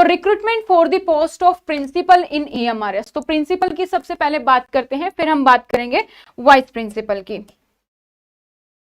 For recruitment for the post of principal in EMRS। तो principal की सबसे पहले बात करते हैं, फिर हम बात करेंगे वाइस प्रिंसिपल की।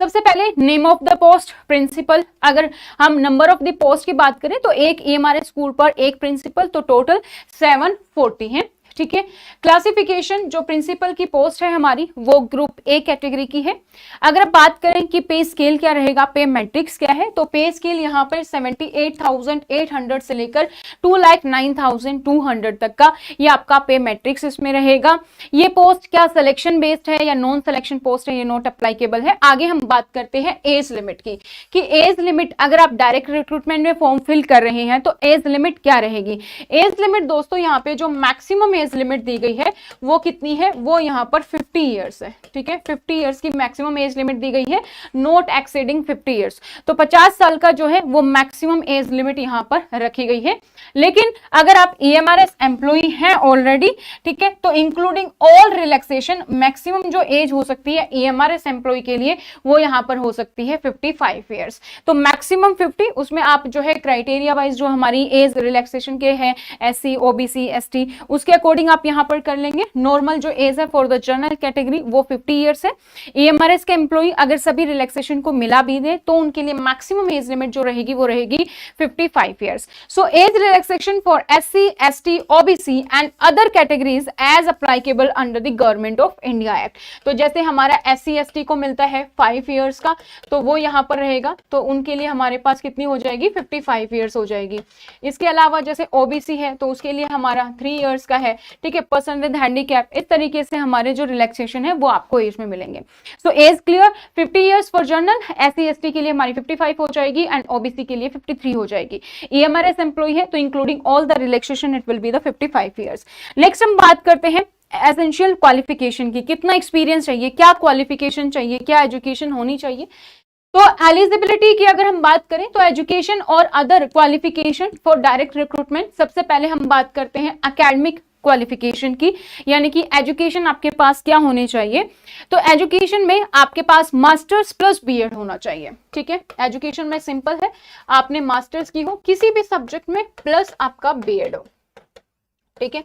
सबसे पहले name of the post principal. अगर हम नंबर ऑफ द पोस्ट की बात करें तो एक EMRS स्कूल पर एक प्रिंसिपल, तो टोटल 740 है, ठीक है। क्लासिफिकेशन जो प्रिंसिपल की पोस्ट है हमारी वो ग्रुप ए कैटेगरी की है। अगर आप बात करें कि पे स्केल क्या रहेगा, पे मैट्रिक्स क्या है, तो पे स्केल यहाँ पर 78,800 से लेकर 2,09,200 तक का ये आपका पे मैट्रिक्स इसमें रहेगा। ये पोस्ट क्या सिलेक्शन बेस्ड है या नॉन सिलेक्शन पोस्ट है, ये नॉट अप्लाइकेबल है। आगे हम बात करते हैं एज लिमिट की, कि एज लिमिट अगर आप डायरेक्ट रिक्रूटमेंट में फॉर्म फिल कर रहे हैं तो एज लिमिट क्या रहेगी। एज लिमिट दोस्तों यहाँ पे जो मैक्सिमम एज लिमिट दी गई है वो कितनी है, वो यहाँ पर 50 इयर्स है, ठीक है। 50 इयर्स की मैक्सिमम एज लिमिट दी गई है, नॉट एक्सीडिंग 50 इयर्स। तो 50 साल का जो है वो मैक्सिमम एज लिमिट यहाँ पर रखी गई है। लेकिन अगर आप EMRS एम्प्लॉई हैं ऑलरेडी, ठीक है, तो इंक्लूडिंग ऑल रिलैक्सेशन मैक्सिमम जो एज हो सकती है EMRS एम्प्लॉई के लिए वो यहाँ पर हो सकती है 55 इयर्स। तो मैक्सिमम 50, उसमें आप जो है क्राइटेरिया वाइज जो हमारी एज रिलैक्सेशन के हैं SC OBC ST उसके अकॉर्डिंग आप यहाँ पर कर लेंगे। नॉर्मल जो एज है फॉर द जनरल कैटेगरी वो 50 इयर्स है। EMRS के एम्प्लॉई अगर सभी रिलैक्सेशन को मिला भी दे तो उनके लिए मैक्सिमम एज लिमिट जो रहेगी वो रहेगी 55 years. So age relaxation for SC ST OBC and other categories as applicable under the government of India act. तो जैसे हमारा SC ST को मिलता है 5 इयर्स का, तो वो यहाँ पर रहेगा, तो उनके लिए हमारे पास कितनी हो जाएगी, 55 इयर्स हो जाएगी। इसके अलावा जैसे OBC है तो उसके लिए हमारा 3 इयर्स का है, ठीक है, पर्सन विद हैंडीकैप। इस तरीके से हमारे जो रिलैक्सेशन है वो आपको एज में मिलेंगे। So age clear, 50 years for general, SC ST के लिए हमारी 55 हो जाएगी एंड OBC के लिए 53 हो जाएगी। EMRS एम्प्लॉय है तो including all the relaxation it will be the 55 years. Next हम बात करते हैं एसेंशियल क्वालिफिकेशन की। कितना एक्सपीरियंस चाहिए, क्या क्वालिफिकेशन चाहिए, क्या एजुकेशन होनी चाहिए। तो एलिजिबिलिटी की अगर हम बात करें तो एजुकेशन और other qualification for direct recruitment, सबसे पहले हम बात करते हैं एकेडमिक क्वालिफिकेशन की, यानी कि एजुकेशन आपके पास क्या होनी चाहिए। तो एजुकेशन में आपके पास मास्टर्स प्लस बीएड होना चाहिए, ठीक है। एजुकेशन में सिंपल है, आपने मास्टर्स की हो किसी भी सब्जेक्ट में प्लस आपका बीएड हो, ठीक है।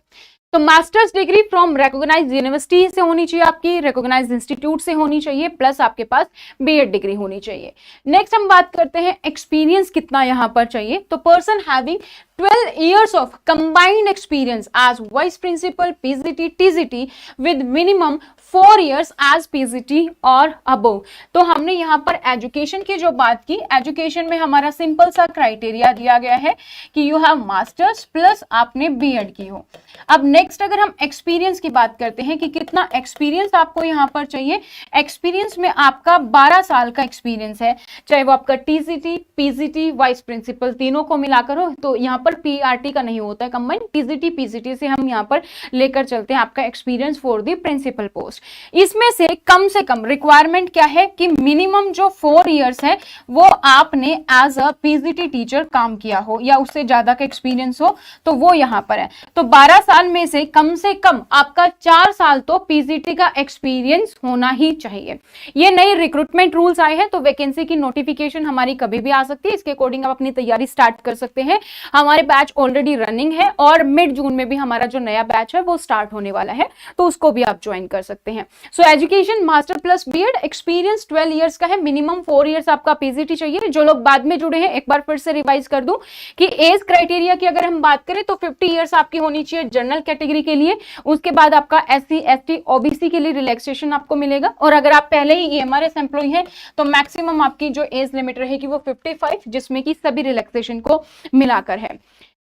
तो masters degree from recognised university से होनी चाहिए, आपकी रिकॉग्नाइज्ड इंस्टीट्यूट से होनी चाहिए, प्लस आपके पास बीएड डिग्री होनी चाहिए। नेक्स्ट हम बात करते हैं एक्सपीरियंस कितना यहां पर चाहिए। तो person having 12 years of combined experience as vice principal PGT TGT with minimum 4 years as PGT और above। तो हमने यहाँ पर एजुकेशन की जो बात की, एजुकेशन में हमारा सिंपल सा क्राइटेरिया दिया गया है कि यू हैव मास्टर्स प्लस आपने बीएड की हो। अब नेक्स्ट अगर हम एक्सपीरियंस की बात करते हैं कि कितना एक्सपीरियंस आपको यहाँ पर चाहिए। एक्सपीरियंस में आपका 12 साल का एक्सपीरियंस है, चाहे वो आपका TGT PGT वाइस प्रिंसिपल तीनों को मिलाकर हो। तो यहाँ पर PRT का नहीं होता है कंबाइन, TGT PGT से हम यहाँ पर लेकर चलते हैं आपका experience for the principal post. इसमें से कम रिक्वायरमेंट क्या है कि मिनिमम जो 4 इयर्स है वो आपने एज अ PGT टीचर काम किया हो या उससे ज्यादा का एक्सपीरियंस हो, तो वो यहाँ पर है। तो 12 साल में से कम आपका 4 साल तो PGT का एक्सपीरियंस होना ही चाहिए। ये नए रिक्रूटमेंट रूल्स आए हैं, तो वैकेंसी की नोटिफिकेशन हमारी कभी भी आ सकती है, इसके अकॉर्डिंग आप अपनी तैयारी स्टार्ट कर सकते हैं। हमारे बैच ऑलरेडी रनिंग है और मिड जून में भी हमारा जो नया बैच है वो स्टार्ट होने वाला है, तो उसको भी आप ज्वाइन कर सकते हैं। So education master plus B Ed, experience 12 years का है, मिनिमम 4 इयर्स आपका PGT चाहिए। जो लोग बाद में जुड़े हैं एक बार फिर से रिवाइज कर दूं कि एज क्राइटेरिया की अगर हम बात करें तो 50 इयर्स आपकी होनी चाहिए जनरल कैटेगरी के लिए। उसके बाद आपका SC ST OBC के लिए रिलैक्सेशन आपको मिलेगा, और अगर आप पहले ही EMRS एम्प्लॉय हैं तो मैक्सिमम आपकी जो एज लिमिट रहेगी वो 55, जिसमें कि सभी रिलैक्सेशन को मिलाकर है।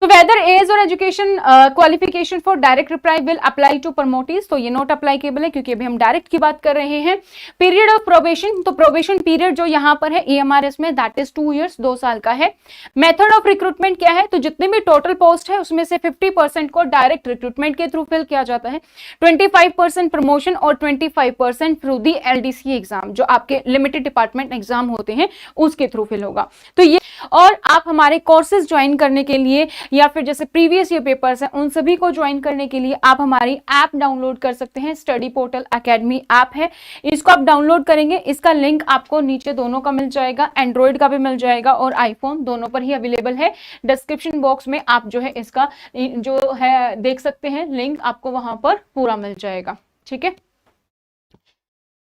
तो वेदर एज और education qualification for direct reply will apply to promotees, तो ये नॉट अप्लाइकेबल है क्योंकि अभी हम डायरेक्ट की बात कर रहे हैं। पीरियड ऑफ प्रोबेशन, तो प्रोबेशन पीरियड जो यहाँ पर है EMRS में दैट इज 2 इयर्स, 2 साल का है। मेथड ऑफ रिक्रूटमेंट क्या है, तो जितने भी टोटल पोस्ट है उसमें से 50% को डायरेक्ट रिक्रूटमेंट के थ्रू फिल किया जाता है, 25% प्रमोशन और 25% थ्रू दी LDC एग्जाम, जो आपके लिमिटेड डिपार्टमेंट एग्जाम होते हैं उसके थ्रू फिल होगा। तो ये, और आप हमारे कोर्सेज ज्वाइन करने के लिए या फिर जैसे प्रीवियस ईयर पेपर्स हैं उन सभी को ज्वाइन करने के लिए आप हमारी ऐप डाउनलोड कर सकते हैं। स्टडी पोर्टल एकेडमी ऐप है, इसको आप डाउनलोड करेंगे, इसका लिंक आपको नीचे दोनों का मिल जाएगा, एंड्रॉइड का भी मिल जाएगा और आईफोन दोनों पर ही अवेलेबल है। डिस्क्रिप्शन बॉक्स में आप जो है इसका जो है देख सकते हैं, लिंक आपको वहां पर पूरा मिल जाएगा। ठीक है,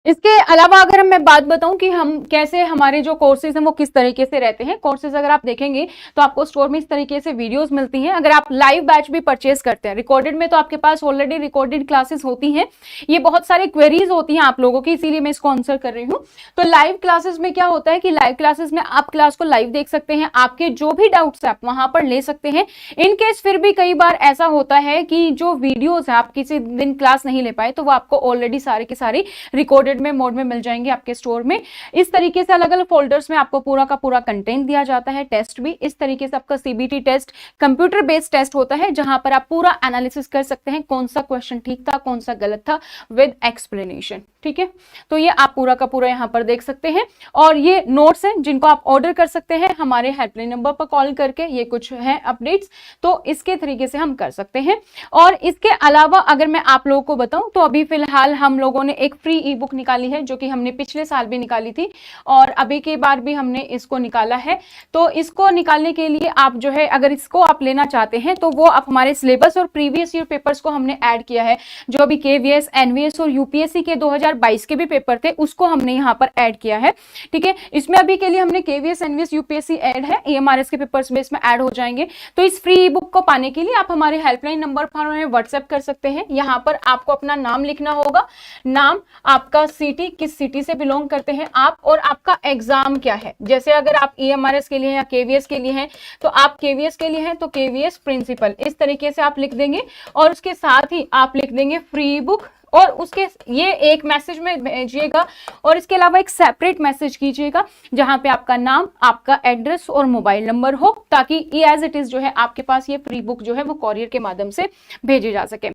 इसके अलावा अगर मैं बात बताऊं कि हम कैसे हमारे जो कोर्सेज हैं वो किस तरीके से रहते हैं, कोर्सेज अगर आप देखेंगे तो आपको स्टोर में इस तरीके से वीडियोस मिलती हैं। अगर आप लाइव बैच भी परचेज करते हैं, रिकॉर्डेड में तो आपके पास ऑलरेडी रिकॉर्डेड क्लासेस होती हैं, ये बहुत सारे क्वेरीज होती हैं आप लोगों की, इसीलिए मैं इसको आंसर कर रही हूँ। तो लाइव क्लासेस में क्या होता है कि लाइव क्लासेस में आप क्लास को लाइव देख सकते हैं, आपके जो भी डाउट्स है आप वहां पर ले सकते हैं। इन केस फिर भी कई बार ऐसा होता है कि जो वीडियोज है आप किसी दिन क्लास नहीं ले पाए तो वो आपको ऑलरेडी सारे की सारी रिकॉर्डेड में मोड में मिल जाएंगे आपके स्टोर में। इस तरीके से अलग अलग फोल्डर्स में आपको पूरा का पूरा कंटेंट दिया जाता है। टेस्ट भी इस तरीके से आपका CBT test computer based test होता है, जहां पर आप पूरा एनालिसिस कर सकते हैं कौन सा क्वेश्चन ठीक था कौन सा गलत था विद एक्सप्लेनेशन। ठीक है, तो ये आप पूरा का पूरा यहां पर देख सकते हैं और ये नोट्स हैं जिनको आप ऑर्डर कर सकते हैं हमारे हेल्पलाइन नंबर पर कॉल करके। ये कुछ है अपडेट्स, तो इसके तरीके से हम कर सकते हैं। और इसके अलावा अगर मैं आप लोगों को बताऊं तो अभी फिलहाल हम लोगों ने एक फ्री ई बुक निकाली है जो कि हमने पिछले साल भी निकाली थी और अभी के बार भी हमने इसको निकाला है। तो इसको निकालने के लिए आप जो है अगर इसको आप लेना चाहते हैं तो वो आप हमारे सिलेबस और प्रीवियस ईयर पेपर्स को हमने ऐड किया है। जो अभी केवीएस, एनवीएस और यूपीएससी के 2022 के भी पेपर थे उसको हमने यहाँ पर ऐड किया है। ठीक है, इसमें अभी के लिए हमने केवीएस, एनवीएस, यूपीएससी ऐड है, ईएमआरएस के पेपर्स में इसमें ऐड हो जाएंगे। तो इस फ्री ई बुक को पाने के लिए आप हमारे हेल्पलाइन नंबर पर हमें व्हाट्सएप कर सकते हैं। यहाँ पर आपको अपना नाम लिखना होगा, नाम, आपका सिटी, किस सिटी से बिलोंग करते हैं आप, और आपका एग्जाम क्या है। जैसे अगर आप ईएमआरएस के लिए या केवीएस के लिए हैं तो आप केवीएस के लिए हैं तो केवीएस प्रिंसिपल इस तरीके से आप लिख देंगे और उसके साथ ही आप लिख देंगे फ्री बुक और उसके ये एक मैसेज में भेजिएगा और इसके अलावा एक सेपरेट मैसेज कीजिएगा जहां पे आपका नाम, आपका एड्रेस और मोबाइल नंबर हो, ताकि एज इट इज जो है आपके पास ये फ्री बुक जो है वो कॉरियर के माध्यम से भेजी जा सके।